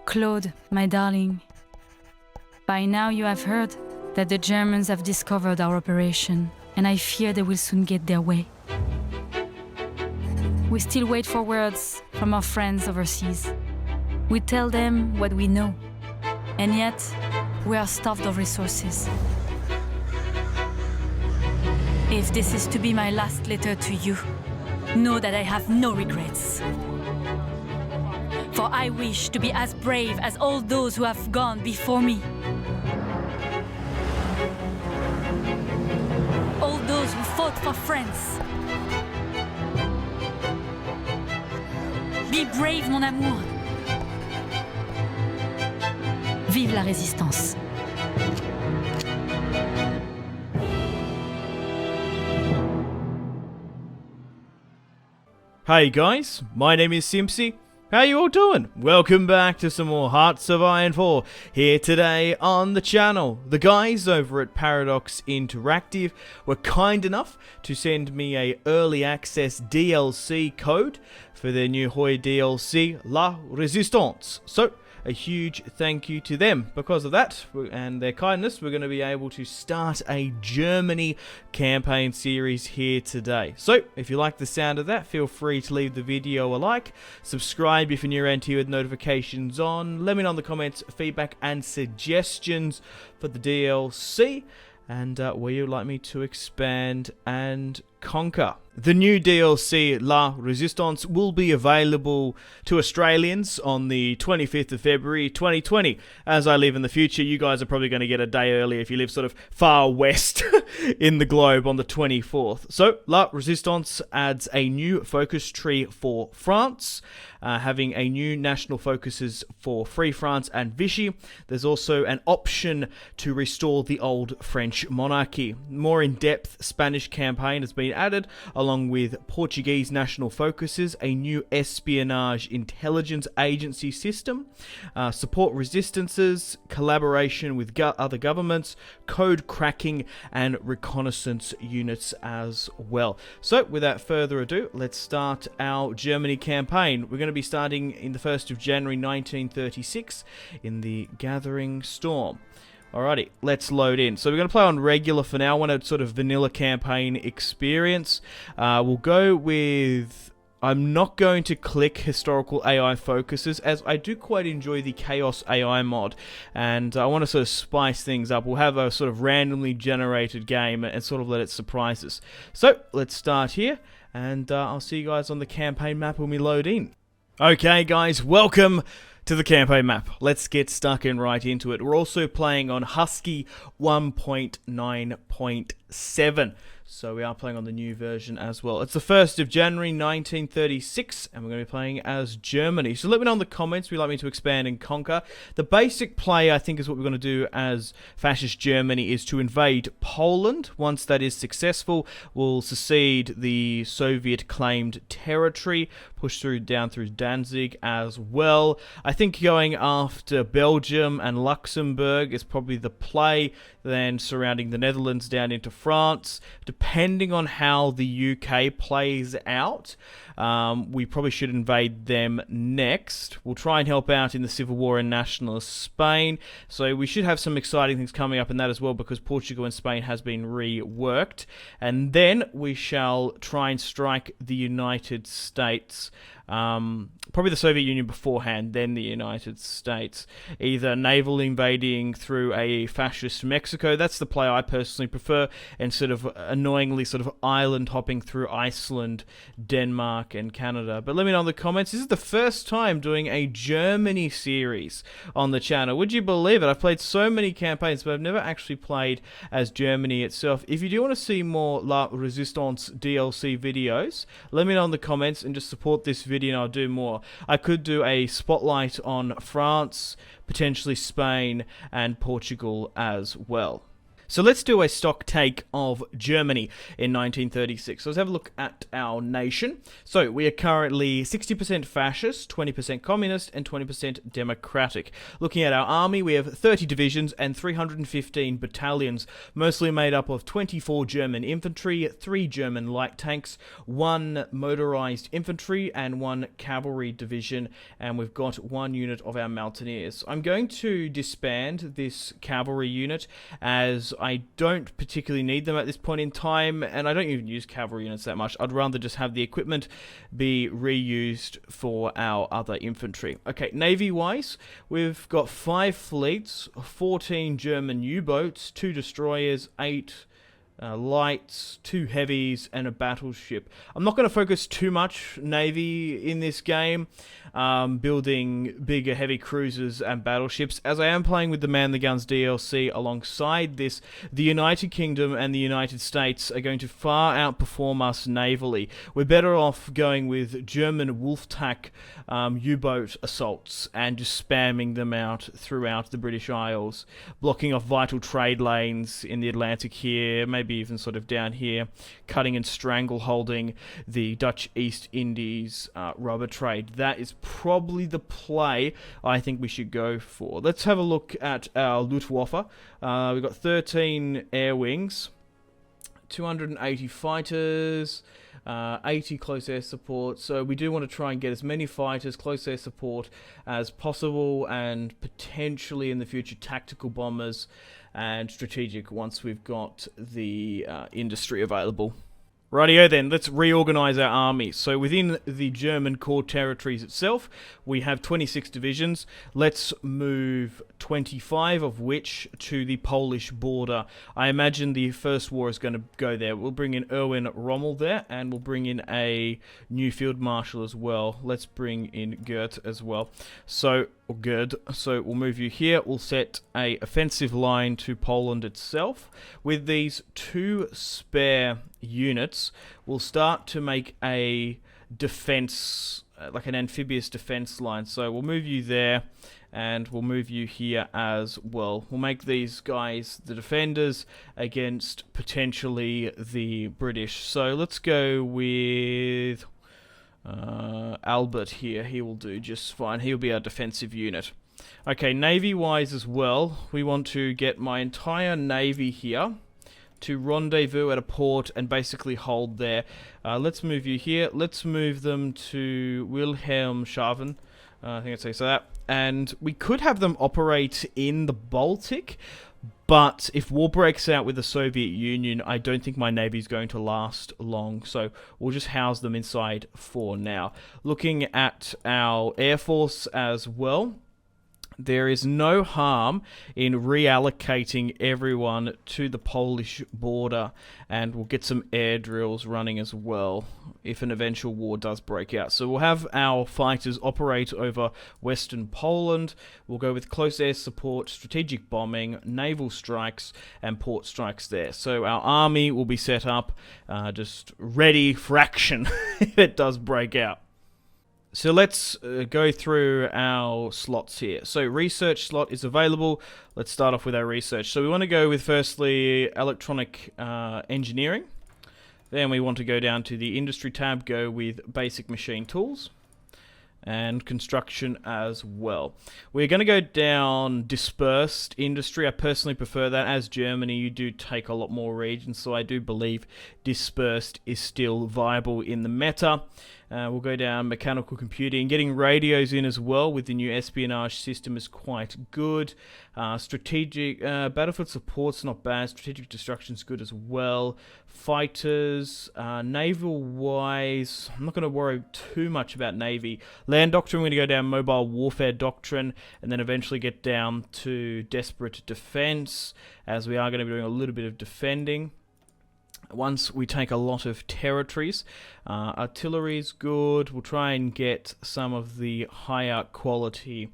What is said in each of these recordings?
Claude, my darling, by now you have heard that the Germans have discovered our operation, and I fear they will soon get their way. We still wait for words from our friends overseas. We tell them what we know, and yet we are starved of resources. If this is to be my last letter to you, know that I have no regrets. For I wish to be as brave as all those who have gone before me. All those who fought for France. Be brave, mon amour. Vive la résistance. Hey guys, my name is Simpzy. How you all doing? Welcome back to some more Hearts of Iron 4 here today on the channel. The guys over at Paradox Interactive were kind enough to send me a early access DLC code for their new Hoi DLC La Résistance. So a huge thank you to them. Because of that and their kindness, we're going to be able to start a Germany campaign series here today. So if you like the sound of that, feel free to leave the video a like, subscribe if you're new around here with notifications on, let me know in the comments feedback and suggestions for the DLC, and where you'd like me to expand and conquer. The new DLC La Résistance will be available to Australians on the 25th of February 2020. As I live in the future, you guys are probably going to get a day early if you live sort of far west in the globe on the 24th. So La Résistance adds a new focus tree for France, having a new national focuses for Free France and Vichy. There's also an option to restore the old French monarchy. More in-depth Spanish campaign has been added, along with Portuguese national focuses, a new espionage intelligence agency system, support resistances, collaboration with other governments, code cracking, and reconnaissance units as well. So without further ado, let's start our Germany campaign. We're going to be starting in the 1st of January 1936 in the Gathering Storm. Alrighty, let's load in. So we're going to play on regular for now. I want a sort of vanilla campaign experience. We'll go with... I'm not going to click historical AI focuses, as I do quite enjoy the Chaos AI mod, and I want to sort of spice things up. We'll have a sort of randomly generated game and sort of let it surprise us. So let's start here, and I'll see you guys on the campaign map when we load in. Okay guys, welcome to the campaign map. Let's get stuck in right into it. We're also playing on Husky 1.9.7. So we are playing on the new version as well. It's the 1st of January 1936, and we're going to be playing as Germany. So let me know in the comments if you'd like me to expand and conquer. The basic play, I think, is what we're going to do as Fascist Germany is to invade Poland. Once that is successful, we'll secede the Soviet-claimed territory, push down through Danzig as well. I think going after Belgium and Luxembourg is probably the play, then surrounding the Netherlands down into France. Depending on how the UK plays out, we probably should invade them next. We'll try and help out in the civil war in nationalist Spain. So we should have some exciting things coming up in that as well, because Portugal and Spain has been reworked. And then we shall try and strike the United States. Probably the Soviet Union beforehand, then the United States. Either naval invading through a fascist Mexico, that's the play I personally prefer, and sort of annoyingly sort of island hopping through Iceland, Denmark, and Canada. But let me know in the comments. This is the first time doing a Germany series on the channel. Would you believe it? I've played so many campaigns, but I've never actually played as Germany itself. If you do want to see more La Résistance DLC videos, let me know in the comments and just support this video and I'll do more. I could do a spotlight on France, potentially Spain, and Portugal as well. So let's do a stock take of Germany in 1936. So let's have a look at our nation. So we are currently 60% fascist, 20% communist, and 20% democratic. Looking at our army, we have 30 divisions and 315 battalions, mostly made up of 24 German infantry, 3 German light tanks, 1 motorized infantry, and 1 cavalry division, and we've got 1 unit of our mountaineers. I'm going to disband this cavalry unit as I don't particularly need them at this point in time, and I don't even use cavalry units that much. I'd rather just have the equipment be reused for our other infantry. Okay, navy-wise, we've got 5 fleets, 14 German U-boats, 2 destroyers, 8 lights, 2 heavies, and a battleship. I'm not going to focus too much Navy in this game, building bigger heavy cruisers and battleships, as I am playing with the Man the Guns DLC alongside this. The United Kingdom and the United States are going to far outperform us navally. We're better off going with German Wolf-Tack U-boat assaults and just spamming them out throughout the British Isles, blocking off vital trade lanes in the Atlantic here, maybe even sort of down here, cutting and strangle-holding the Dutch East Indies rubber trade. That is probably the play I think we should go for. Let's have a look at our Luftwaffe. We've got 13 air wings, 280 fighters, 80 close air support, so we do want to try and get as many fighters, close air support as possible, and potentially in the future tactical bombers and strategic once we've got the industry available. Rightio then, let's reorganise our army. So within the German core territories itself, we have 26 divisions. Let's move 25 of which to the Polish border. I imagine the First War is going to go there. We'll bring in Erwin Rommel there, and we'll bring in a new Field Marshal as well. Let's bring in Gerd as well. So we'll move you here. We'll set a offensive line to Poland itself. With these 2 spare units, we'll start to make a defense, like an amphibious defense line. So we'll move you there, and we'll move you here as well. We'll make these guys the defenders against potentially the British. So let's go with Albert here. He will do just fine. He'll be our defensive unit. Okay, navy-wise as well, we want to get my entire navy here to rendezvous at a port and basically hold there. Let's move you here. Let's move them to Wilhelmshaven. I think I'd say so that. And we could have them operate in the Baltic, but if war breaks out with the Soviet Union, I don't think my navy is going to last long, so we'll just house them inside for now. Looking at our Air Force as well, there is no harm in reallocating everyone to the Polish border, and we'll get some air drills running as well if an eventual war does break out. So we'll have our fighters operate over Western Poland. We'll go with close air support, strategic bombing, naval strikes, and port strikes there. So our army will be set up just ready for action if it does break out. So let's go through our slots here. So research slot is available. Let's start off with our research. So we want to go with firstly electronic engineering. Then we want to go down to the industry tab, go with basic machine tools and construction as well. We're going to go down dispersed industry. I personally prefer that. As Germany, you do take a lot more regions, so I do believe dispersed is still viable in the meta. We'll go down mechanical computing. Getting radios in as well with the new espionage system is quite good. Strategic battlefield support's not bad. Strategic destruction's good as well. Fighters, naval-wise, I'm not going to worry too much about navy. Land doctrine, we're going to go down mobile warfare doctrine, and then eventually get down to desperate defense, as we are going to be doing a little bit of defending. Once we take a lot of territories, artillery's good. We'll try and get some of the higher quality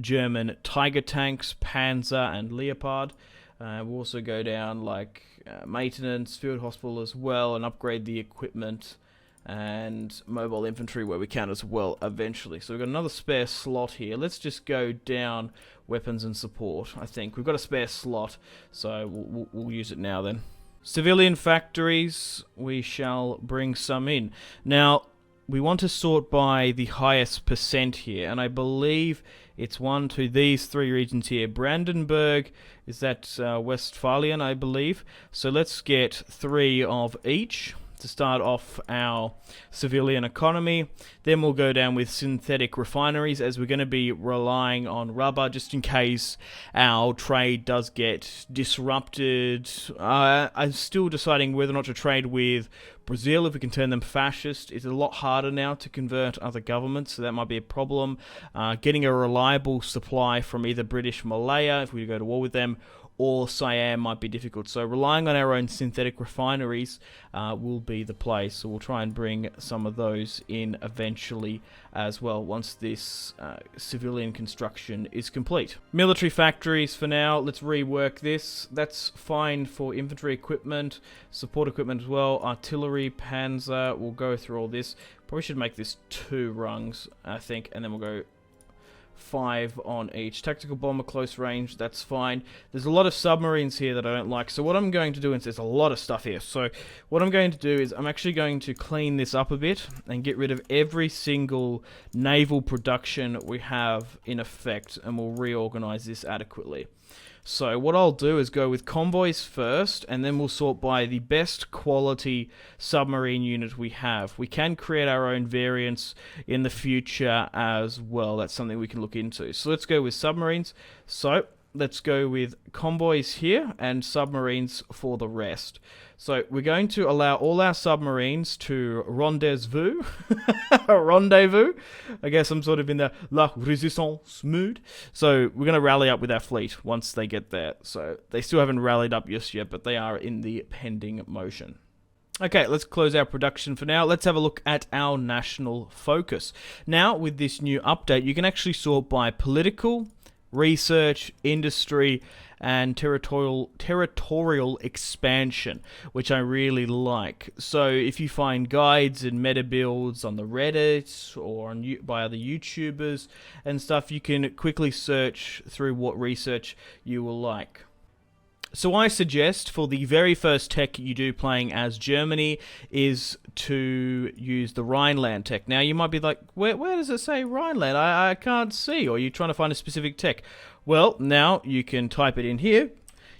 German Tiger tanks, Panzer and Leopard. We'll also go down like maintenance, field hospital as well, and upgrade the equipment and mobile infantry where we can as well eventually. So we've got another spare slot here. Let's just go down weapons and support. I think we've got a spare slot, so we'll use it now then. Civilian factories, we shall bring some in. Now, we want to sort by the highest percent here, and I believe it's one to these three regions here. Brandenburg, is that Westphalian, I believe. So let's get 3 of each to start off our civilian economy. Then we'll go down with synthetic refineries, as we're going to be relying on rubber just in case our trade does get disrupted. I'm still deciding whether or not to trade with Brazil, if we can turn them fascist. It's a lot harder now to convert other governments, so that might be a problem. Getting a reliable supply from either British Malaya, if we go to war with them, or Siam might be difficult. So relying on our own synthetic refineries will be the play. So we'll try and bring some of those in eventually as well once this civilian construction is complete. Military factories for now. Let's rework this. That's fine for infantry equipment, support equipment as well. Artillery, panzer. We'll go through all this. Probably should make this 2 rungs, I think, and then we'll go 5 on each. Tactical bomber, close range, that's fine. There's a lot of submarines here that I don't like, so what I'm going to do is, there's a lot of stuff here, so what I'm going to do is I'm actually going to clean this up a bit and get rid of every single naval production we have in effect, and we'll reorganize this adequately. So what I'll do is go with convoys first, and then we'll sort by the best quality submarine unit we have. We can create our own variants in the future as well. That's something we can look into. So let's go with submarines. So let's go with convoys here and submarines for the rest. So we're going to allow all our submarines to rendezvous. Rendezvous. I guess I'm sort of in the La Résistance mood. So we're going to rally up with our fleet once they get there. So they still haven't rallied up just yet, but they are in the pending motion. Okay, let's close our production for now. Let's have a look at our national focus. Now, with this new update, you can actually sort by political, research, industry, and territorial expansion, which I really like. So if you find guides and meta builds on the Reddit or on by other YouTubers and stuff, you can quickly search through what research you will like. So I suggest for the very first tech you do playing as Germany is to use the Rheinland Tech. Now you might be like, where does it say Rhineland? I can't see. Or you're trying to find a specific tech. Well, now you can type it in here.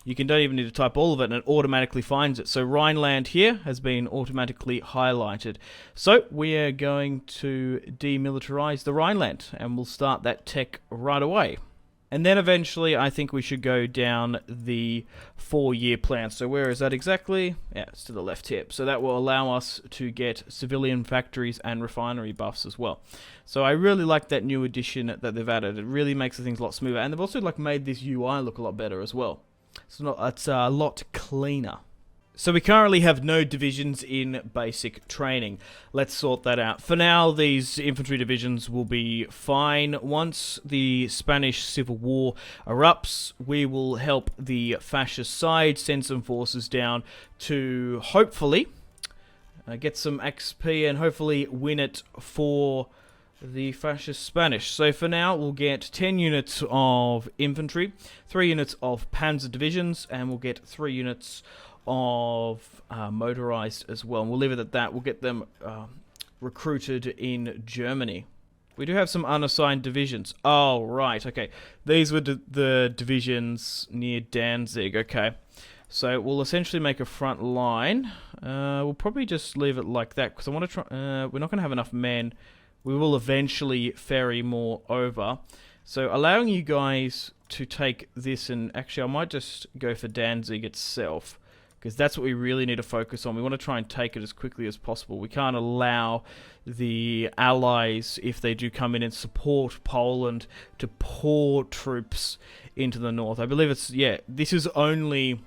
You don't even need to type all of it, and it automatically finds it. So Rhineland here has been automatically highlighted. So we are going to demilitarize the Rhineland, and we'll start that tech right away. And then eventually, I think we should go down the 4-year plan. So where is that exactly? Yeah, it's to the left here. So that will allow us to get civilian factories and refinery buffs as well. So I really like that new addition that they've added. It really makes things a lot smoother. And they've also made this UI look a lot better as well. It's a lot cleaner. So we currently have no divisions in basic training. Let's sort that out. For now, these infantry divisions will be fine. Once the Spanish Civil War erupts, we will help the fascist side, send some forces down to hopefully get some XP and hopefully win it for the fascist Spanish. So for now, we'll get 10 units of infantry, 3 units of panzer divisions, and we'll get 3 units of motorized as well. And we'll leave it at that. We'll get them recruited in Germany. We do have some unassigned divisions. Oh, right. Okay. These were the divisions near Danzig. Okay. So we'll essentially make a front line. We'll probably just leave it like that because I want to try. We're not going to have enough men. We will eventually ferry more over. So allowing you guys to take this, and actually I might just go for Danzig itself, because that's what we really need to focus on. We want to try and take it as quickly as possible. We can't allow the allies, if they do come in and support Poland, to pour troops into the north. I believe it's, yeah, this is only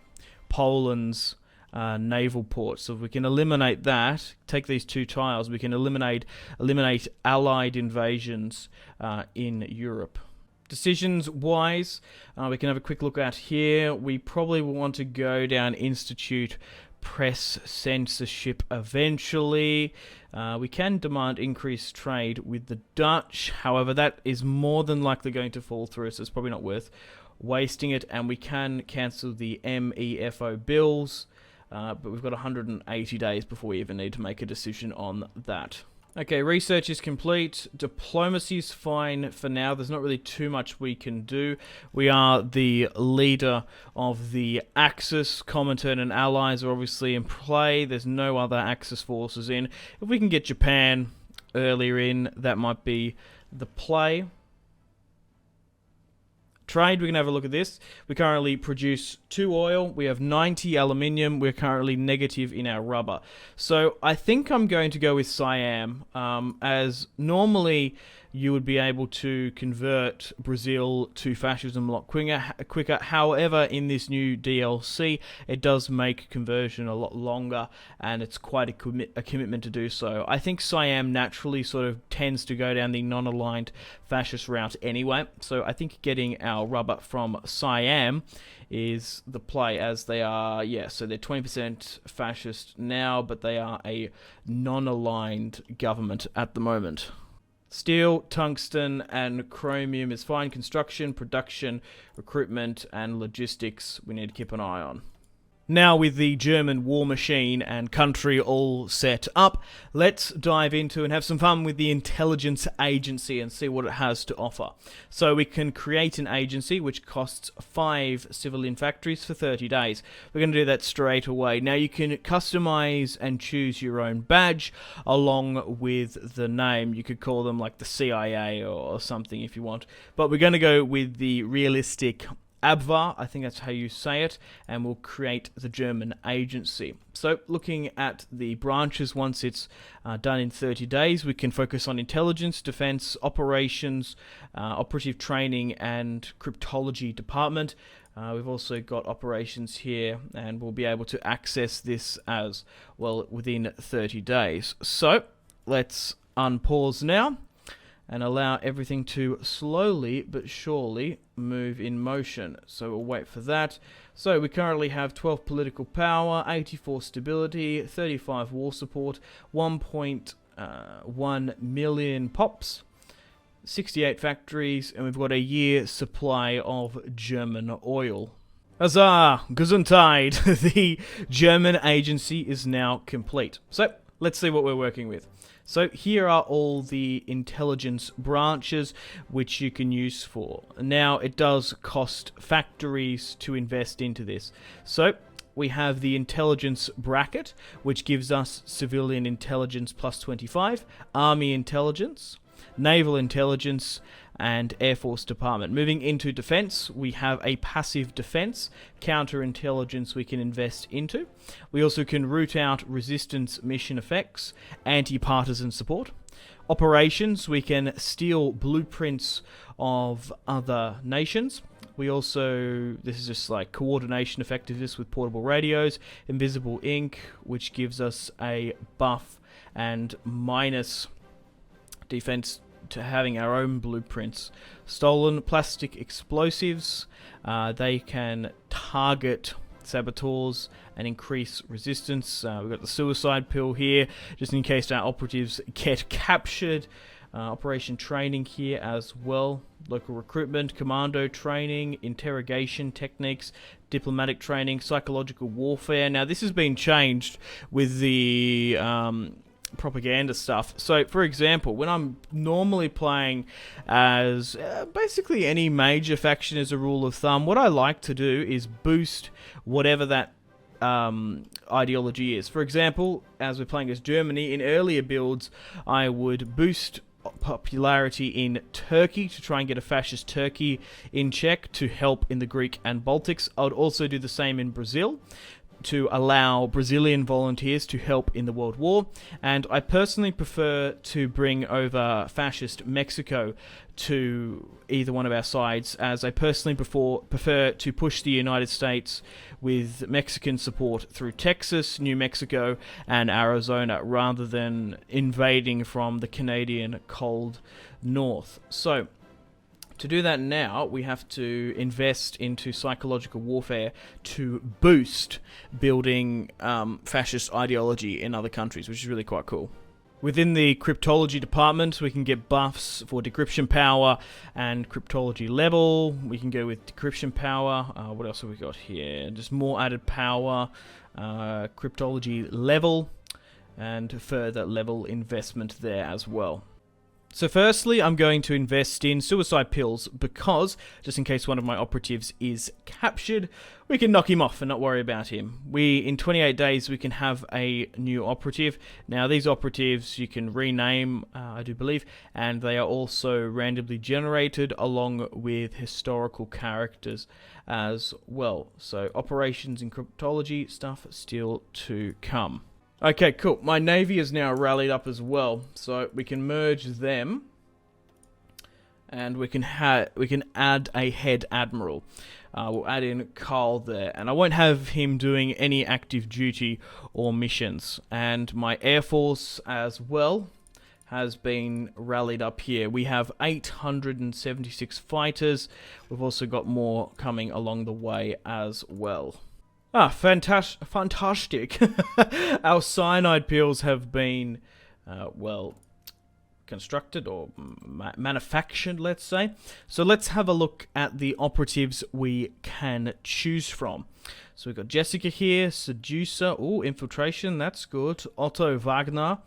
Poland's naval port. So if we can eliminate that, take these 2 tiles, we can eliminate allied invasions in Europe. Decisions-wise, we can have a quick look at here. We probably will want to go down Institute press censorship eventually. We can demand increased trade with the Dutch. However, that is more than likely going to fall through, so it's probably not worth wasting it. And we can cancel the MEFO bills, but we've got 180 days before we even need to make a decision on that. Okay, research is complete. Diplomacy is fine for now. There's not really too much we can do. We are the leader of the Axis. Comintern and allies are obviously in play. There's no other Axis forces in. If we can get Japan earlier in, that might be the play. Trade, we can have a look at this. We currently produce 2 oil, we have 90 aluminium, we're currently negative in our rubber. So I think I'm going to go with Siam, as normally you would be able to convert Brazil to fascism a lot quicker. However, in this new DLC, it does make conversion a lot longer, and it's quite a commitment to do so. I think Siam naturally sort of tends to go down the non-aligned fascist route anyway, so I think getting our rubber from Siam is the play, as they are, so they're 20% fascist now, but they are a non-aligned government at the moment. Steel, tungsten, and chromium is fine. Construction, production, recruitment, and logistics we need to keep an eye on. Now, with the German war machine and country all set up, let's dive into and have some fun with the intelligence agency and see what it has to offer. So we can create an agency which costs 5 civilian factories for 30 days. We're going to do that straight away. Now, you can customize and choose your own badge along with the name. You could call them like the CIA or something if you want. But we're going to go with the realistic Abwehr, I think that's how you say it, and we'll create the German agency. So looking at the branches, once it's done in 30 days, we can focus on intelligence, defense, operations, operative training, and cryptology department. We've also got operations here, and we'll be able to access this as well within 30 days. So let's unpause now and allow everything to slowly but surely move in motion. So we'll wait for that. So we currently have 12 political power, 84 stability, 35 war support, 1.1 million pops, 68 factories, and we've got a year supply of German oil. Huzzah! Gesundheit! The German agency is now complete. So let's see what we're working with. So here are all the intelligence branches which you can use for. Now, it does cost factories to invest into this. So we have the intelligence bracket, which gives us civilian intelligence plus 25, army intelligence, naval intelligence, and Air Force Department. Moving into defense, we have a passive defense, counterintelligence we can invest into. We also can root out resistance mission effects, anti-partisan support. Operations, we can steal blueprints of other nations. We also, this is just like coordination effectiveness with portable radios, invisible ink, which gives us a buff and minus defense to having our own blueprints. Stolen plastic explosives, they can target saboteurs and increase resistance. We've got the suicide pill here, just in case our operatives get captured. Operation training here as well. Local recruitment, commando training, interrogation techniques, diplomatic training, psychological warfare. Now this has been changed with the propaganda stuff. So for example, when I'm normally playing as basically any major faction as a rule of thumb, what I like to do is boost whatever that ideology is. For example, as we're playing as Germany, in earlier builds I would boost popularity in Turkey to try and get a fascist Turkey in check to help in the Greek and Baltics. I would also do the same in Brazil to allow Brazilian volunteers to help in the World War, and I personally prefer to bring over fascist Mexico to either one of our sides, as I personally prefer to push the United States with Mexican support through Texas, New Mexico, and Arizona, rather than invading from the Canadian cold north. So To do that now, we have to invest into psychological warfare to boost building fascist ideology in other countries, which is really quite cool. Within the cryptology department, we can get buffs for decryption power and cryptology level. We can go with decryption power. What else have we got here? Just more added power, cryptology level, and further level investment there as well. So firstly, I'm going to invest in suicide pills because, just in case one of my operatives is captured, we can knock him off and not worry about him. In 28 days, we can have a new operative. Now, these operatives you can rename, I do believe, and they are also randomly generated along with historical characters as well. So operations and cryptology stuff still to come. Okay, cool. My navy is now rallied up as well, so we can merge them, and we can add a head admiral. We'll add in Carl there, and I won't have him doing any active duty or missions. And my air force as well has been rallied up here. We have 876 fighters. We've also got more coming along the way as well. Fantastic. Our cyanide pills have been, constructed or manufactured, let's say. So let's have a look at the operatives we can choose from. So we've got Jessica here, Seducer, Infiltration, that's good. Otto Wagner.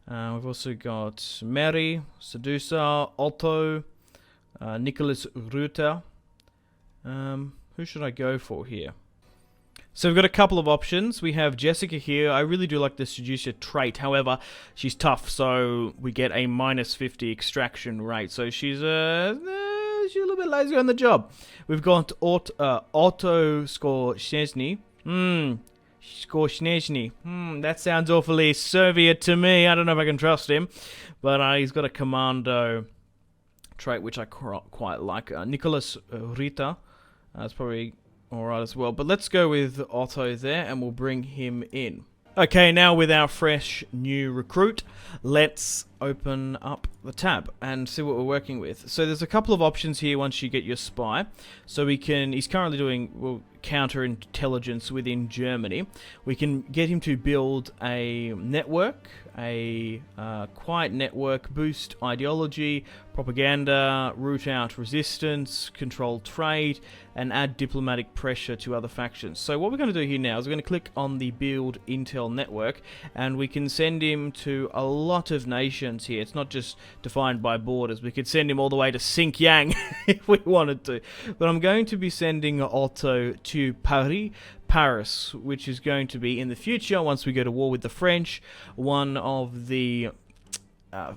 We've also got Mary, Seducer, Otto, Nicholas Rüter. Who should I go for here? So we've got a couple of options. We have Jessica here. I really do like the Seducer trait. However, she's tough, so we get a minus 50 extraction rate. So she's a little bit lazy on the job. We've got Otto Skorzeny. Skorzeny. That sounds awfully Soviet to me. I don't know if I can trust him. But he's got a commando trait, which I quite like. Nicholas Rita. That's probably alright as well, but let's go with Otto there and we'll bring him in. Okay, now with our fresh new recruit, let's open up the tab and see what we're working with. So there's a couple of options here once you get your spy. So he's currently doing counterintelligence within Germany. We can get him to build a network, a quiet network, boost ideology, propaganda, root out resistance, control trade, and add diplomatic pressure to other factions. So what we're going to do here now is we're going to click on the build intel network, and we can send him to a lot of nations here. It's not just defined by borders. We could send him all the way to Xinjiang if we wanted to. But I'm going to be sending Otto to Paris, which is going to be in the future, once we go to war with the French, one of the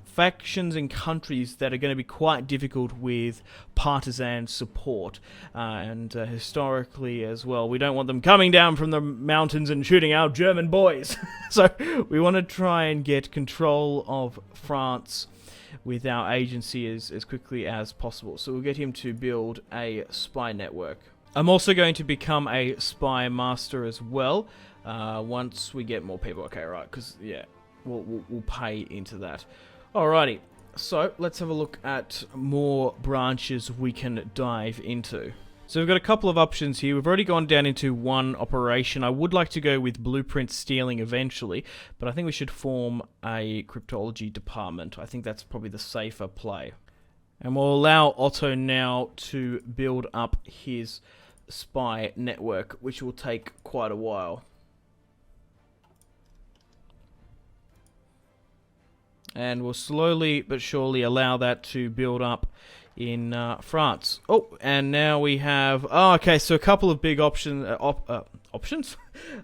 factions and countries that are going to be quite difficult with partisan support, and historically as well. We don't want them coming down from the mountains and shooting our German boys. So we want to try and get control of France with our agency as quickly as possible. So we'll get him to build a spy network. I'm also going to become a spy master as well, once we get more people. Okay, right, because, yeah, we'll pay into that. Alrighty, so let's have a look at more branches we can dive into. So we've got a couple of options here. We've already gone down into one operation. I would like to go with blueprint stealing eventually, but I think we should form a cryptology department. I think that's probably the safer play. And we'll allow Otto now to build up his spy network, which will take quite a while. And we'll slowly but surely allow that to build up in France. Oh, and now we have... Oh, okay, so a couple of big options...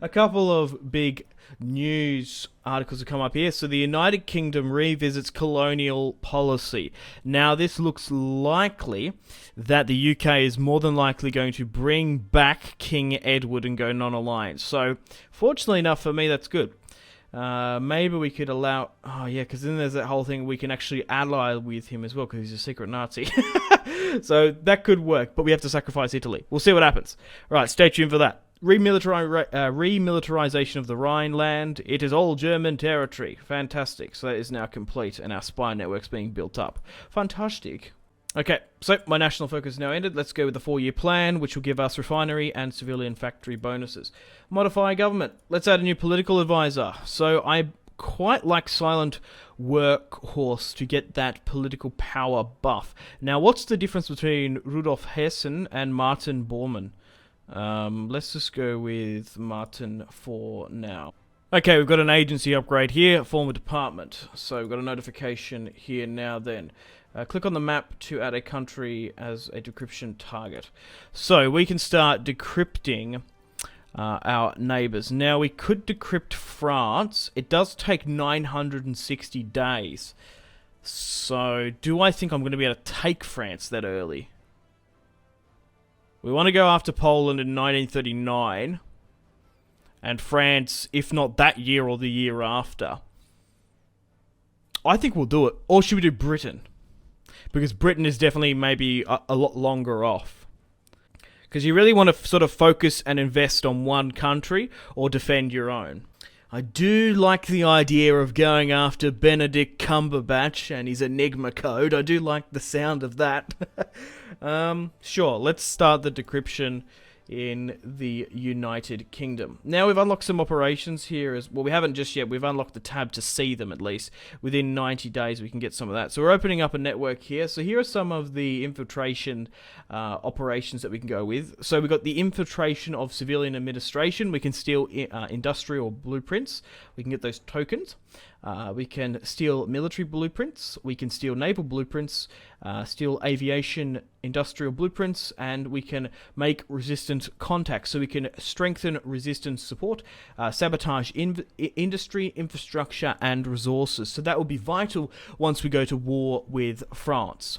a couple of big news articles have come up here. So the United Kingdom revisits colonial policy. Now, this looks likely that the UK is more than likely going to bring back King Edward and go non-aligned. So, fortunately enough for me, that's good. Maybe we could allow... Oh, yeah, because then there's that whole thing we can actually ally with him as well, because he's a secret Nazi. So that could work, but we have to sacrifice Italy. We'll see what happens. Right, stay tuned for that. Remilitarization of the Rhineland. It is all German territory. Fantastic. So that is now complete, and our spy network's being built up. Fantastic. Okay, so my national focus is now ended. Let's go with the 4-year plan, which will give us refinery and civilian factory bonuses. Modify government. Let's add a new political advisor. So I quite like Silent Workhorse to get that political power buff. Now, what's the difference between Rudolf Hessen and Martin Bormann? Let's just go with Martin for now. Okay, we've got an agency upgrade here, former department. So we've got a notification here now then. Click on the map to add a country as a decryption target. So we can start decrypting our neighbours. Now we could decrypt France. It does take 960 days. So do I think I'm going to be able to take France that early? We want to go after Poland in 1939. And France, if not that year or the year after. I think we'll do it. Or should we do Britain? Because Britain is definitely maybe a lot longer off. Because you really want to sort of focus and invest on one country or defend your own. I do like the idea of going after Benedict Cumberbatch and his Enigma code. I do like the sound of that. Sure, let's start the decryption in the United Kingdom. Now we've unlocked some operations here as well. We haven't just yet. We've unlocked the tab to see them at least. Within 90 days we can get some of that. So we're opening up a network here. So here are some of the infiltration operations that we can go with. So we've got the infiltration of civilian administration. We can steal industrial blueprints. We can get those tokens. We can steal military blueprints, we can steal naval blueprints, steal aviation industrial blueprints, and we can make resistant contacts. So we can strengthen resistance support, sabotage industry, infrastructure, and resources. So that will be vital once we go to war with France.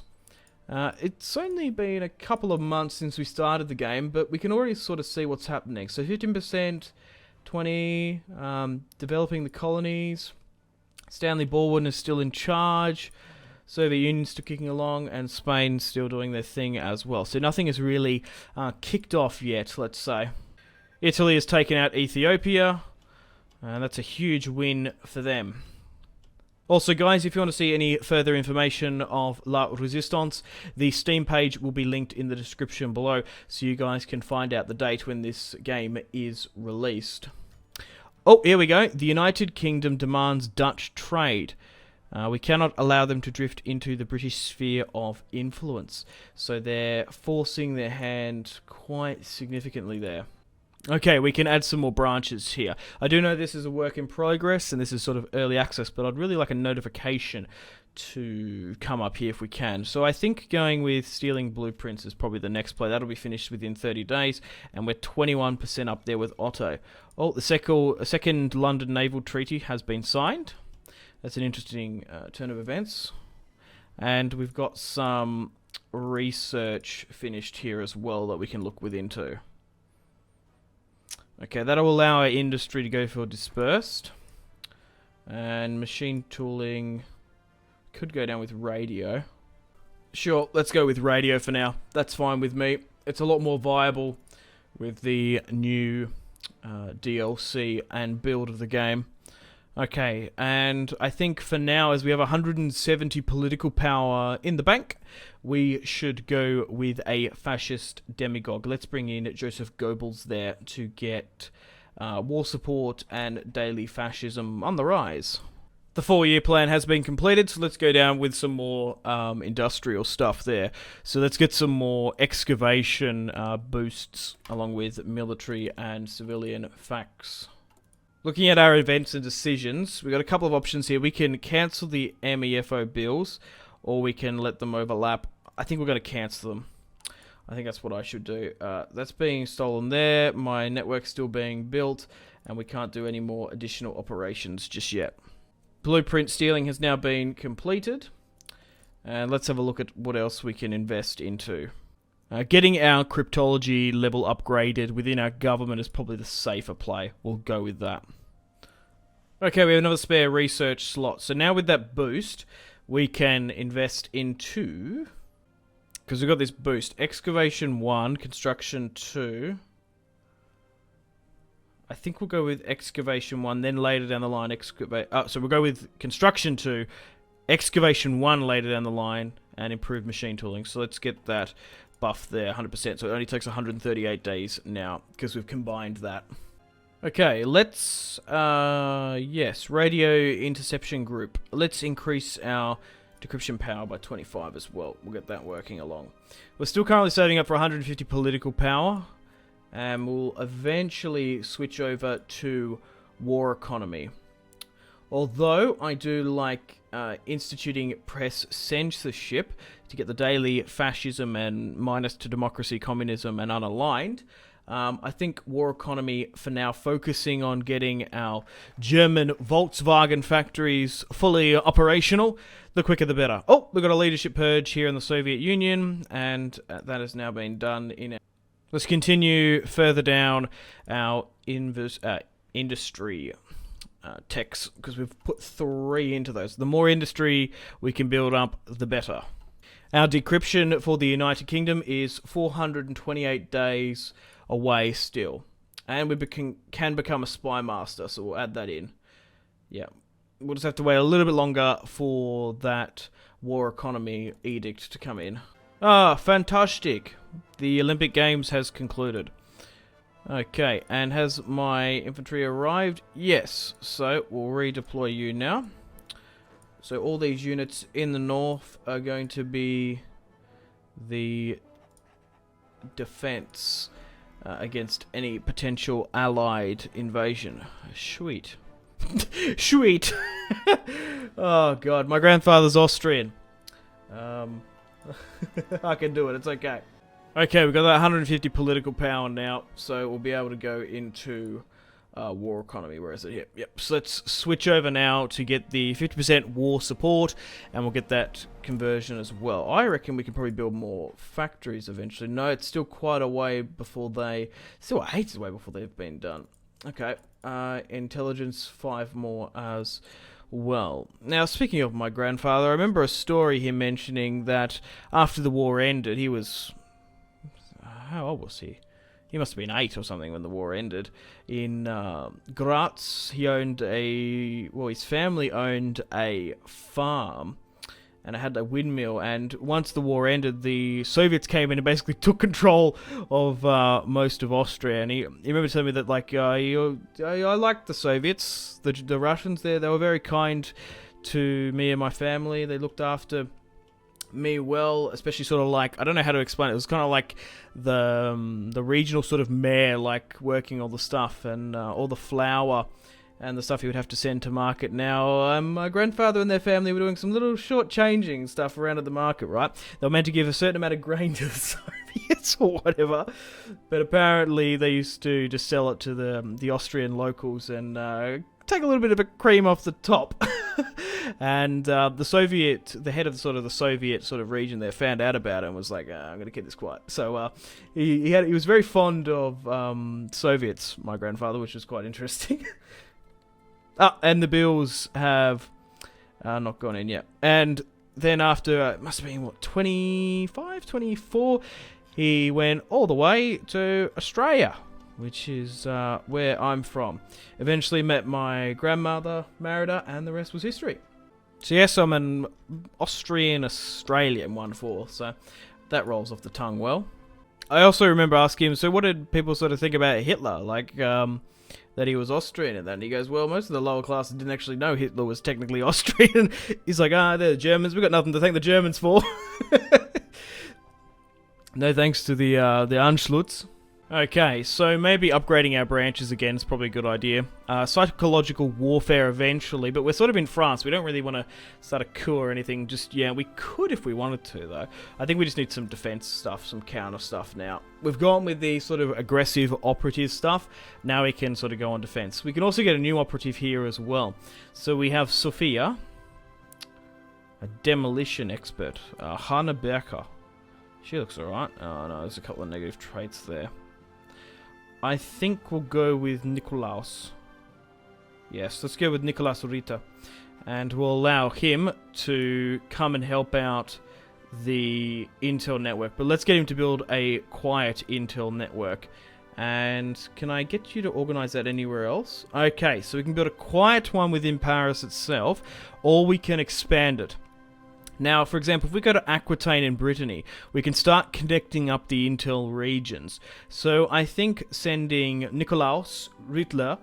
It's only been a couple of months since we started the game, but we can already sort of see what's happening. So 15%, 20, developing the colonies. Stanley Baldwin is still in charge. Soviet Union's still kicking along, and Spain's still doing their thing as well. So nothing is really kicked off yet, let's say. Italy has taken out Ethiopia, and that's a huge win for them. Also, guys, if you want to see any further information of La Resistance, the Steam page will be linked in the description below, so you guys can find out the date when this game is released. Oh, here we go. The United Kingdom demands Dutch trade. We cannot allow them to drift into the British sphere of influence. So they're forcing their hand quite significantly there. Okay, we can add some more branches here. I do know this is a work in progress, and this is sort of early access, but I'd really like a notification to come up here if we can. So I think going with stealing blueprints is probably the next play. That'll be finished within 30 days, and we're 21% up there with Otto. Oh, the second London Naval Treaty has been signed. That's an interesting turn of events. And we've got some research finished here as well that we can look within too. Okay, that'll allow our industry to go for dispersed. And machine tooling could go down with radio. Sure, let's go with radio for now. That's fine with me. It's a lot more viable with the new DLC and build of the game. Okay, and I think for now, as we have 170 political power in the bank, we should go with a fascist demagogue. Let's bring in Joseph Goebbels there to get war support and daily fascism on the rise. The 4-year plan has been completed, so let's go down with some more industrial stuff there. So let's get some more excavation boosts along with military and civilian facts. Looking at our events and decisions, we've got a couple of options here. We can cancel the MEFO bills, or we can let them overlap. I think we're going to cancel them. I think that's what I should do. That's being stolen there. My network's still being built, and we can't do any more additional operations just yet. Blueprint stealing has now been completed. And let's have a look at what else we can invest into. Getting our cryptology level upgraded within our government is probably the safer play. We'll go with that. Okay, we have another spare research slot. So now with that boost, we can invest into... because we've got this boost. Excavation 1, construction 2... I think we'll go with excavation 1, then later down the line excavate. So we'll go with construction 2, excavation 1 later down the line, and improved machine tooling. So let's get that buff there, 100%. So it only takes 138 days now, because we've combined that. Okay, let's, yes, radio interception group. Let's increase our decryption power by 25 as well. We'll get that working along. We're still currently saving up for 150 political power, and we'll eventually switch over to war economy. Although I do like instituting press censorship to get the daily fascism and minus to democracy, communism, and unaligned. I think war economy for now, focusing on getting our German Volkswagen factories fully operational. The quicker the better. Oh, we've got a leadership purge here in the Soviet Union, and that has now been done in. Let's continue further down our industry techs, because we've put 3 into those. The more industry we can build up, the better. Our decryption for the United Kingdom is 428 days away still, and we can become a spy master, so we'll add that in. Yeah, we'll just have to wait a little bit longer for that war economy edict to come in. Ah, fantastic! The Olympic Games has concluded. Okay, and has my infantry arrived? Yes, so we'll redeploy you now. So all these units in the north are going to be the defense against any potential allied invasion. Sweet. Sweet. Oh god, my grandfather's Austrian. I can do it, it's okay. Okay, we've got that 150 political power now, so we'll be able to go into war economy. Where is it? Yep. So let's switch over now to get the 50% war support, and we'll get that conversion as well. I reckon we can probably build more factories eventually. No, it's still quite a way before they... Still ages away before they've been done. Okay, intelligence 5 more as well. Now, speaking of my grandfather, I remember a story him mentioning that after the war ended, he was... How old was he? He must have been 8 or something when the war ended. In Graz, he owned his family owned a farm, and it had a windmill, and once the war ended, the Soviets came in and basically took control of most of Austria, and he remember telling me that, like, I liked the Soviets, the Russians there, they were very kind to me and my family, they looked after me well, especially sort of like, I don't know how to explain it, it was kind of like the regional sort of mayor, like working all the stuff and all the flour and the stuff he would have to send to market. Now, my grandfather and their family were doing some little short-changing stuff around at the market, right? They were meant to give a certain amount of grain to the Soviets or whatever, but apparently they used to just sell it to the Austrian locals and take a little bit of a cream off the top. And the head of the Soviet sort of region there found out about it and was like, I'm going to keep this quiet. So he was very fond of Soviets, my grandfather, which was quite interesting. And the bills have not gone in yet. And then after, it must have been, 25, 24, he went all the way to Australia, which is where I'm from. Eventually met my grandmother, married her, and the rest was history. So yes, I'm an Austrian-Australian 1/4, so that rolls off the tongue well. I also remember asking him, so what did people sort of think about Hitler? Like, that he was Austrian and that. And he goes, well, most of the lower classes didn't actually know Hitler was technically Austrian. He's like, they're the Germans. We've got nothing to thank the Germans for. No thanks to the Anschluss. Okay, so maybe upgrading our branches again is probably a good idea. Psychological warfare eventually, but we're sort of in France. We don't really want to start a coup or anything just yet. We could if we wanted to, though. I think we just need some defense stuff, some counter stuff now. We've gone with the sort of aggressive operative stuff. Now we can sort of go on defense. We can also get a new operative here as well. So we have Sophia, a demolition expert, Hannah Becker. She looks alright. Oh no, there's a couple of negative traits there. I think we'll go with Nikolaus. Yes, let's go with Nikolaus Rita. And we'll allow him to come and help out the Intel network. But let's get him to build a quiet Intel network. And can I get you to organize that anywhere else? Okay, so we can build a quiet one within Paris itself, or we can expand it. Now, for example, if we go to Aquitaine in Brittany, we can start connecting up the intel regions. So I think sending Nikolaus Ritter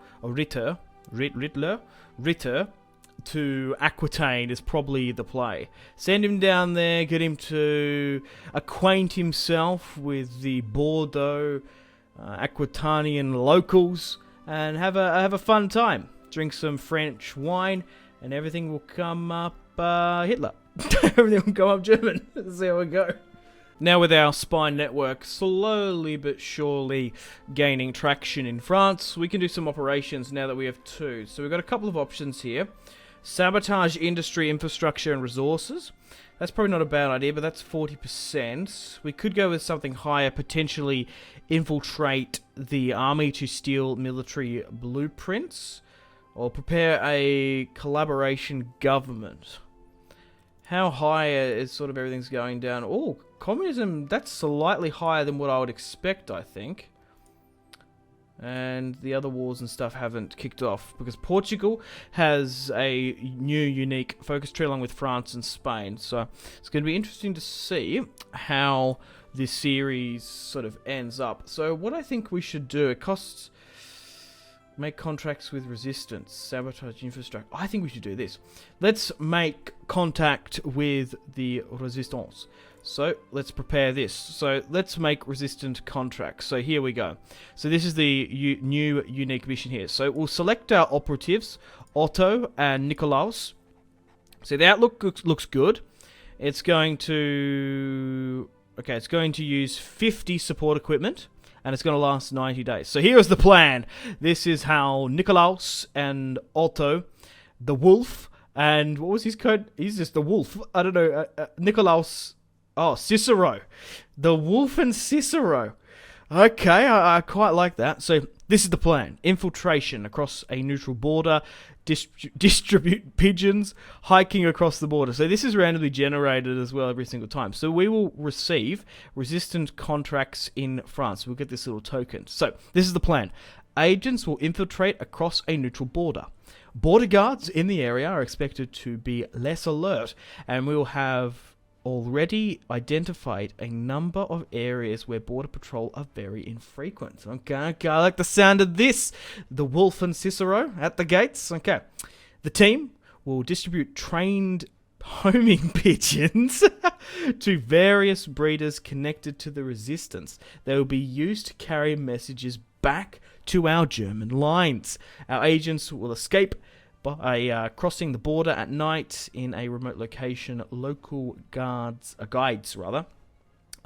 to Aquitaine is probably the play. Send him down there, get him to acquaint himself with the Bordeaux Aquitanian locals, and have a fun time. Drink some French wine, and everything will come up Hitler. Everything will go up German. That's how we go. Now with our spy network slowly but surely gaining traction in France, we can do some operations now that we have two. So we've got a couple of options here. Sabotage industry, infrastructure and resources. That's probably not a bad idea, but that's 40%. We could go with something higher, potentially infiltrate the army to steal military blueprints, or prepare a collaboration government. How high is sort of everything's going down? Oh, communism, that's slightly higher than what I would expect, I think. And the other wars and stuff haven't kicked off, because Portugal has a new unique focus tree along with France and Spain. So it's going to be interesting to see how this series sort of ends up. So what I think we should do, it costs... Make contracts with resistance, sabotage infrastructure. I think we should do this. Let's make contact with the resistance. So let's prepare this. So let's make resistant contracts. So here we go. So this is the new unique mission here. So we'll select our operatives, Otto and Nikolaus. So the outlook looks good. It's going to... Okay, it's going to use 50 support equipment. And it's going to last 90 days. So here's the plan. This is how Nikolaus and Otto, the wolf, and what was his code? He's just the wolf. I don't know. Nikolaus. Oh, Cicero. The wolf and Cicero. Okay, I quite like that. So this is the plan. Infiltration across a neutral border. Distribute pigeons. Hiking across the border. So this is randomly generated as well every single time. So we will receive resistant contracts in France. We'll get this little token. So this is the plan. Agents will infiltrate across a neutral border. Border guards in the area are expected to be less alert, and we will have already identified a number of areas where border patrol are very infrequent. Okay, I like the sound of this. The wolf and Cicero at the gates. Okay. The team will distribute trained homing pigeons to various breeders connected to the resistance. They will be used to carry messages back to our German lines. Our agents will escape by crossing the border at night in a remote location. Local guides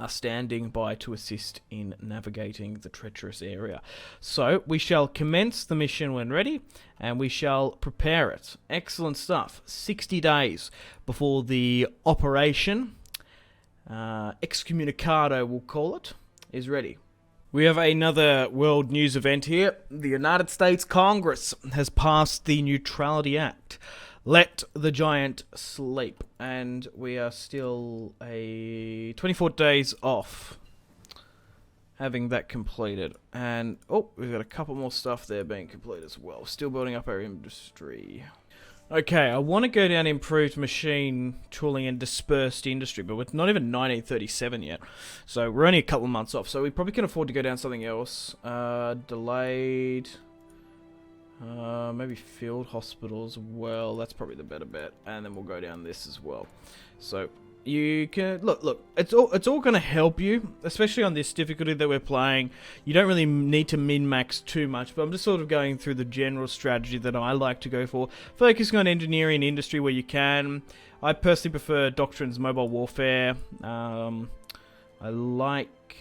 are standing by to assist in navigating the treacherous area. So we shall commence the mission when ready, and we shall prepare it. Excellent stuff. 60 days before the operation, excommunicado we'll call it, is ready. We have another world news event here. The United States Congress has passed the Neutrality Act. Let the giant sleep. And we are still 24 days off having that completed. And, oh, we've got a couple more stuff there being completed as well. Still building up our industry. Okay, I want to go down improved machine tooling and dispersed industry, but we're not even 1937 yet. So we're only a couple of months off, so we probably can afford to go down something else. Delayed. Maybe field hospitals. Well, that's probably the better bet. And then we'll go down this as well. So you can look. It's all going to help you, especially on this difficulty that we're playing. You don't really need to min-max too much, but I'm just sort of going through the general strategy that I like to go for, focusing on engineering and industry where you can. I personally prefer Doctrine's mobile warfare. I like,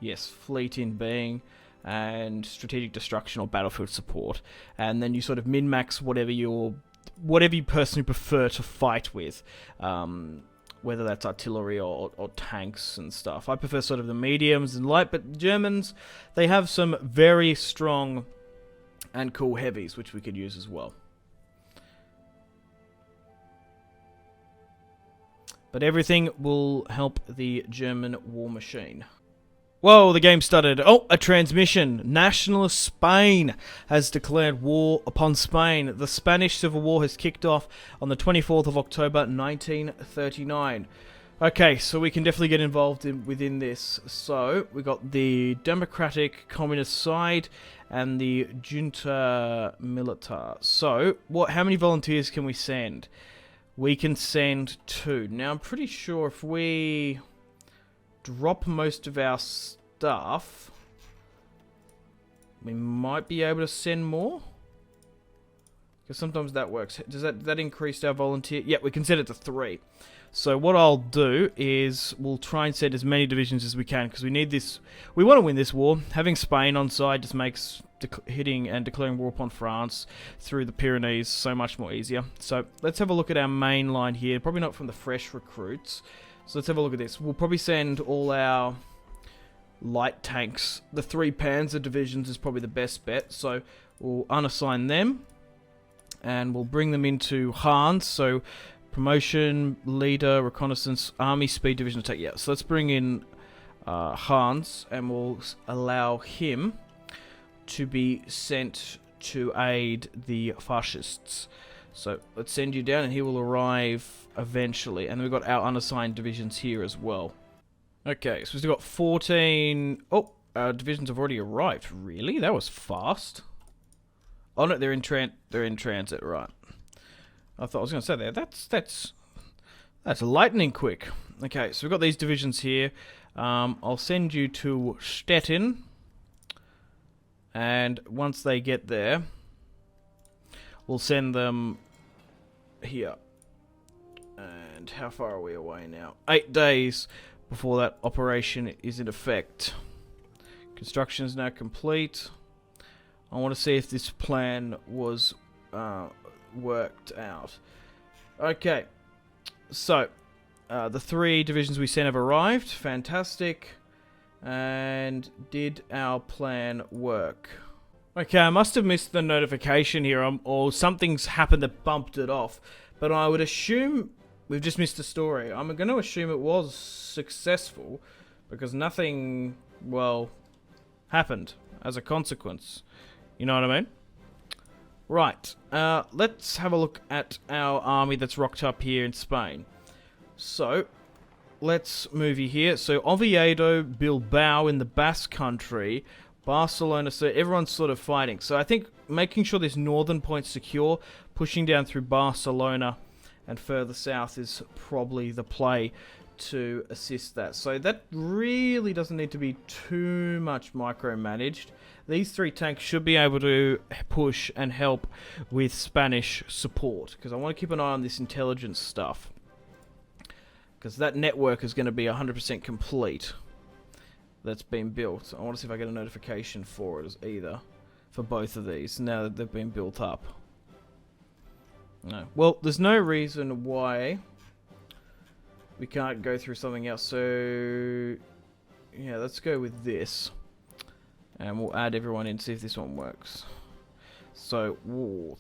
yes, fleet in being, and strategic destruction or battlefield support, and then you sort of min-max whatever you personally prefer to fight with, whether that's artillery or tanks and stuff. I prefer sort of the mediums and light, but Germans, they have some very strong and cool heavies, which we could use as well. But everything will help the German war machine. Whoa, the game started. Oh, a transmission. Nationalist Spain has declared war upon Spain. The Spanish Civil War has kicked off on the 24th of October, 1939. Okay, so we can definitely get involved within this. So, we got the Democratic Communist side and the Junta Militar. So, how many volunteers can we send? We can send 2. Now, I'm pretty sure if we drop most of our stuff, we might be able to send more, because sometimes that works. Does that increase our volunteer? Yeah, we can set it to 3. So what I'll do is we'll try and send as many divisions as we can, because we need this. We want to win this war. Having Spain on side just makes hitting and declaring war upon France through the Pyrenees so much more easier. So let's have a look at our main line here. Probably not from the fresh recruits. So let's have a look at this. We'll probably send all our light tanks. The 3 Panzer divisions is probably the best bet. So we'll unassign them, and we'll bring them into Hans. So promotion, leader, reconnaissance, army, speed, division attack. Yeah, so let's bring in Hans, and we'll allow him to be sent to aid the fascists. So let's send you down, and he will arrive eventually. And we've got our unassigned divisions here as well. Okay, so we've got 14... Oh, our divisions have already arrived. Really? That was fast. Oh no, they're in transit, right. I thought I was going to say that. That's lightning quick. Okay, so we've got these divisions here. I'll send you to Stettin. And once they get there, we'll send them here. And how far are we away now? 8 days before that operation is in effect. Construction is now complete. I want to see if this plan was worked out. Okay. So, the 3 divisions we sent have arrived. Fantastic. And did our plan work? Okay, I must have missed the notification here, or something's happened that bumped it off. But I would assume we've just missed a story. I'm going to assume it was successful, because nothing, well, happened as a consequence. You know what I mean? Right, let's have a look at our army that's rocked up here in Spain. So, let's move you here. So, Oviedo, Bilbao in the Basque Country, Barcelona, so everyone's sort of fighting. So I think making sure this northern point's secure, pushing down through Barcelona and further south is probably the play to assist that. So that really doesn't need to be too much micromanaged. These 3 tanks should be able to push and help with Spanish support, because I want to keep an eye on this intelligence stuff, because that network is going to be 100% complete that's been built. I want to see if I get a notification for it as either, for both of these, now that they've been built up. No. Well, there's no reason why we can't go through something else. So, yeah, let's go with this. And we'll add everyone in, see if this one works. So,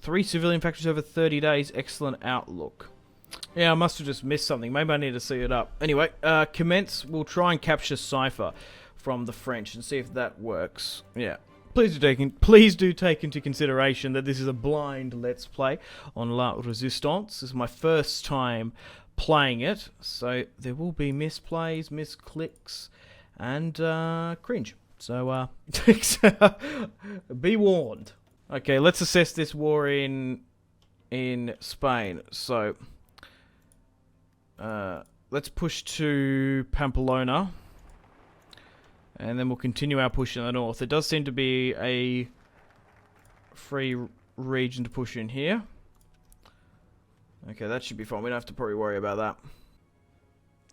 3 civilian factories over 30 days. Excellent outlook. Yeah, I must have just missed something. Maybe I need to see it up. Anyway, commence. We'll try and capture Cypher from the French and see if that works. Yeah. Please do take into consideration that this is a blind Let's Play on La Resistance. This is my first time playing it, so there will be misplays, misclicks, and cringe. So, be warned. Okay, let's assess this war in Spain. So, let's push to Pamplona, and then we'll continue our push in the north. There does seem to be a free region to push in here. Okay, that should be fine. We don't have to probably worry about that.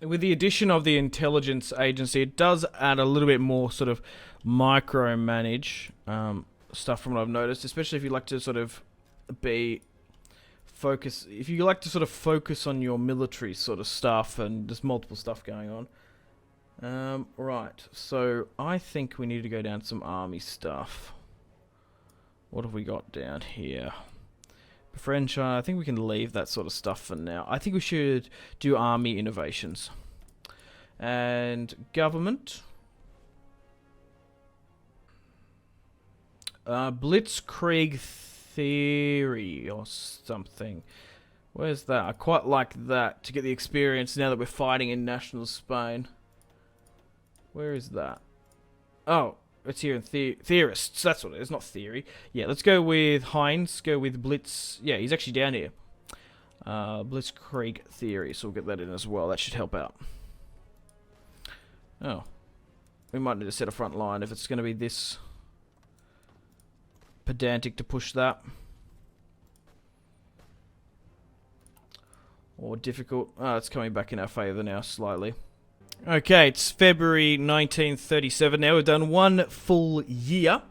With the addition of the intelligence agency, it does add a little bit more sort of micromanage stuff from what I've noticed, especially if you like to sort of focus on your military sort of stuff, and there's multiple stuff going on. Right, so I think we need to go down to some army stuff. What have we got down here? French, I think we can leave that sort of stuff for now. I think we should do army innovations. And government. Blitzkrieg Theory or something. Where's that? I quite like that to get the experience now that we're fighting in national Spain. Where is that? Oh, it's here in Theorists. That's what it is, not theory. Yeah, let's go with Heinz. Go with Blitz. Yeah, he's actually down here. Blitzkrieg Theory, so we'll get that in as well. That should help out. Oh. We might need to set a front line if it's going to be this pedantic to push that. Or difficult. Oh, it's coming back in our favour now, slightly. Okay, it's February 1937 now. We've done one full year.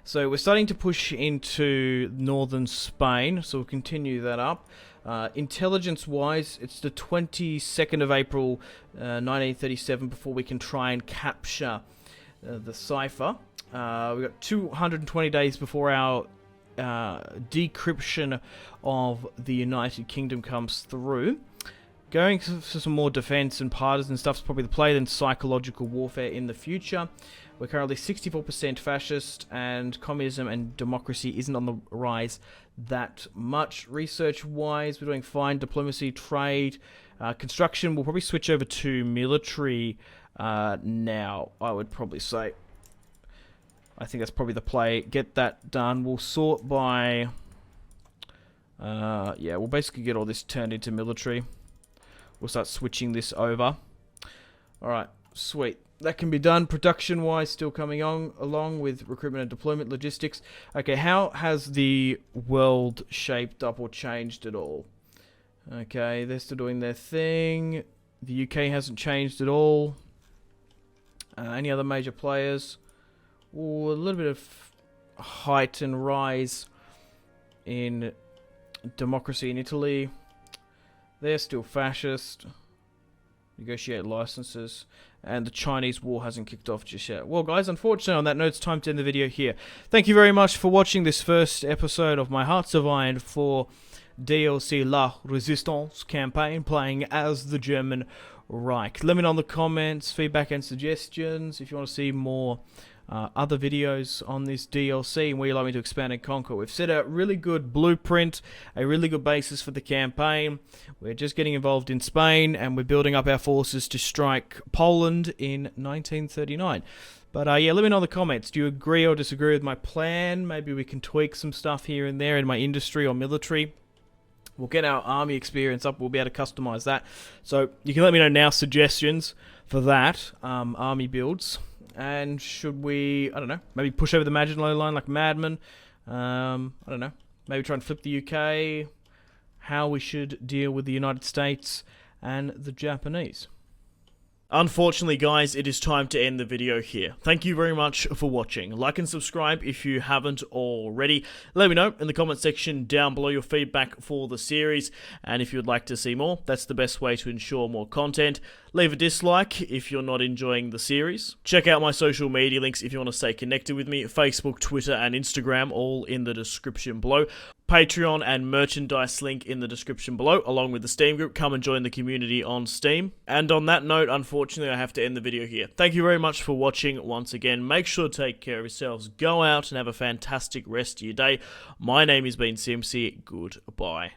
So we're starting to push into northern Spain, so we'll continue that up. Intelligence-wise, it's the 22nd of April 1937 before we can try and capture the cipher. We've got 220 days before our decryption of the United Kingdom comes through. Going for some more defense and partisan stuff is probably the play, then psychological warfare in the future. We're currently 64% fascist, and communism and democracy isn't on the rise that much. Research-wise, we're doing fine. Diplomacy, trade, construction. We'll probably switch over to military now, I would probably say. I think that's probably the play. Get that done. We'll sort by... yeah, we'll basically get all this turned into military. We'll start switching this over. Alright, sweet. That can be done. Production-wise, still coming on along with recruitment and deployment logistics. Okay, how has the world shaped up or changed at all? Okay, they're still doing their thing. The UK hasn't changed at all. Any other major players? Ooh, a little bit of height and rise in democracy in Italy. They're still fascist. Negotiate licenses. And the Chinese war hasn't kicked off just yet. Well, guys, unfortunately, on that note, it's time to end the video here. Thank you very much for watching this first episode of my Hearts of Iron 4 DLC La Resistance campaign, playing as the German Reich. Let me know in the comments, feedback and suggestions if you want to see more other videos on this DLC and where you'd like me to expand and conquer. We've set a really good blueprint, a really good basis for the campaign. We're just getting involved in Spain and we're building up our forces to strike Poland in 1939. But yeah, let me know in the comments. Do you agree or disagree with my plan? Maybe we can tweak some stuff here and there in my industry or military. We'll get our army experience up. We'll be able to customize that. So you can let me know now suggestions for that, army builds. And should we, I don't know, maybe push over the Maginot Line like madmen? I don't know, maybe try and flip the UK? How we should deal with the United States and the Japanese? Unfortunately, guys, it is time to end the video here. Thank you very much for watching. Like and subscribe if you haven't already. Let me know in the comment section down below your feedback for the series. And if you'd like to see more, that's the best way to ensure more content. Leave a dislike if you're not enjoying the series. Check out my social media links if you want to stay connected with me. Facebook, Twitter, and Instagram, all in the description below. Patreon and merchandise link in the description below, along with the Steam group. Come and join the community on Steam. And on that note, unfortunately, I have to end the video here. Thank you very much for watching once again. Make sure to take care of yourselves. Go out and have a fantastic rest of your day. My name has been Simpzy. Goodbye.